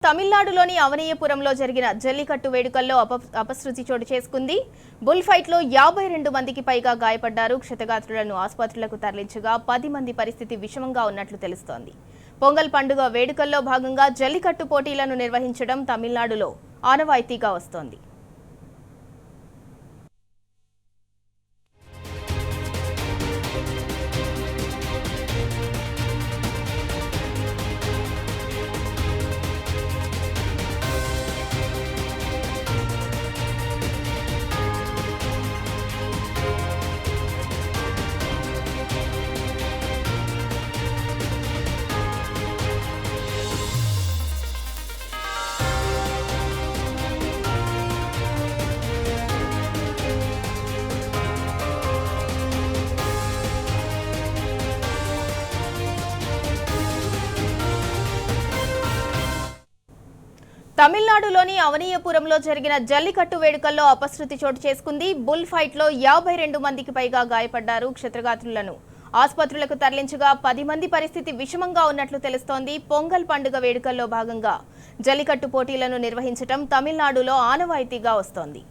తమిళనాడులోని అవనీయపురంలో జరిగిన జల్లికట్టు వేడుకల్లో అపశృతి చోటు చేసుకుంది. బుల్ ఫైట్ లో 52 మందికి పైగా గాయపడ్డారు. క్షతగాత్రులను ఆసుపత్రులకు తరలించగా 10 మంది పరిస్థితి విషమంగా ఉన్నట్లు తెలుస్తోంది. పొంగల్ పండుగ వేడుకల్లో భాగంగా జల్లికట్టు పోటీలను నిర్వహించడం తమిళనాడులో ఆనవాయితీగా వస్తోంది. తమిళనాడులోని అవనీయపురంలో జరిగిన జల్లికట్టు వేడుకల్లో అపశృతి చోటు చేసుకుంది. బుల్ ఫైట్ లో 52 మందికి పైగా గాయపడ్డారు. క్షతగాత్రులను ఆసుపత్రులకు తరలించగా 10 మంది పరిస్థితి విషమంగా ఉన్నట్లు తెలుస్తోంది. పొంగల్ పండుగ వేడుకల్లో భాగంగా జల్లికట్టు పోటీలను నిర్వహించడం తమిళనాడులో ఆనవాయితీగా వస్తోంది.